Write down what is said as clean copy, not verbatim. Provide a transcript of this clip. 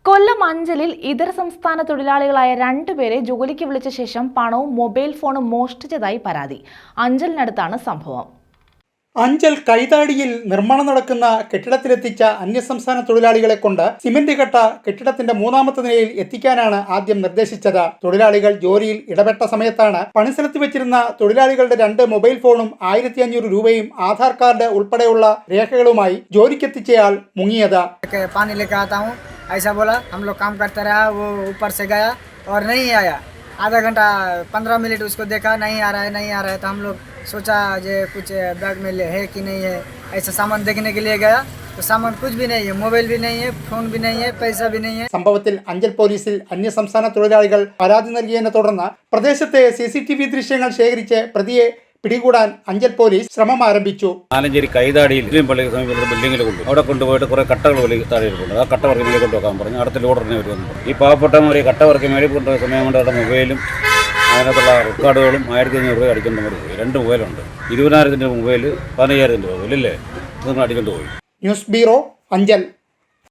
കൊല്ലം അഞ്ചലിൽ ഇതര സംസ്ഥാന തൊഴിലാളികളായ രണ്ടുപേരെ ജോലിക്ക് വിളിച്ച ശേഷം പണവും മൊബൈൽ ഫോണും മോഷ്ടിച്ചതായി പരാതി. അഞ്ചലിനടുത്താണ് സംഭവം. അഞ്ചൽ കൈതാടിയിൽ നിർമ്മാണം നടക്കുന്ന കെട്ടിടത്തിലെത്തിച്ച അന്യസംസ്ഥാന തൊഴിലാളികളെ കൊണ്ട് സിമന്റ് കട്ട കെട്ടിടത്തിന്റെ മൂന്നാമത്തെ നിലയിൽ എത്തിക്കാനാണ് ആദ്യം നിർദ്ദേശിച്ചത്. തൊഴിലാളികൾ ജോലിയിൽ ഇടപെട്ട സമയത്താണ് പണിസ്ഥലത്ത് വെച്ചിരുന്ന തൊഴിലാളികളുടെ 2 മൊബൈൽ ഫോണും 1500 രൂപയും ആധാർ കാർഡ് ഉൾപ്പെടെയുള്ള രേഖകളുമായി ജോലിക്കെത്തിച്ചയാൾ മുങ്ങിയത്. ऐसा बोला, हम लोग काम करते रहा, वो ऊपर से गया और नहीं आया। आधा घंटा 15 मिनट उसको देखा, नहीं आ रहा है तो हम लोग सोचा जे कुछ बैग में है कि नहीं है, ऐसा सामान देखने के लिए गया तो सामान कुछ भी नहीं है, मोबाइल भी नहीं है, फोन भी नहीं है, पैसा भी नहीं है. സംഭവത്തിൽ അഞ്ചൽ പോലീസിൽ അന്യസംസ്ഥാന തൊഴിലാളികൾ പരാതി നൽകിയതിനെ തുടർന്ന് പ്രദേശത്തെ CCTV ദൃശ്യങ്ങൾ ശേഖരിച്ച് പ്രതിയെ പിടികൂടാൻ അഞ്ചൽ പോലീസ് ശ്രമം ആരംഭിച്ചു. ആലഞ്ചേരി കൈതാടിയിൽ പള്ളിക്ക് സമീപമുള്ള ബിൽഡിങ്ങിൽ കൊണ്ടു അവിടെ കൊണ്ടുപോയിട്ട് കുറെ കട്ടകൾ വലിയ താഴെയുണ്ട്. ആ കട്ട വർക്ക് മേലെ കൊണ്ടുവെക്കാൻ പറഞ്ഞു. അടുത്ത ലോഡറിനെ വരുന്നു. ഈ പാവപ്പെട്ടവരെ കട്ട വർക്ക് മേലെ കൊണ്ടുപോയ സമയം കൊണ്ട് അവിടെ മൊബൈലും അതിനകത്തുള്ള റെക്കോർഡുകളും 1500 രൂപ അടിക്കൊണ്ട് പോയി. 2 മൊബൈലുണ്ട്. 20,000 മൊബൈൽ 15,000 മൊബൈൽ അല്ലേ ഇതൊന്നും അടിക്കൊണ്ട് പോയി. News bureau, Anchal.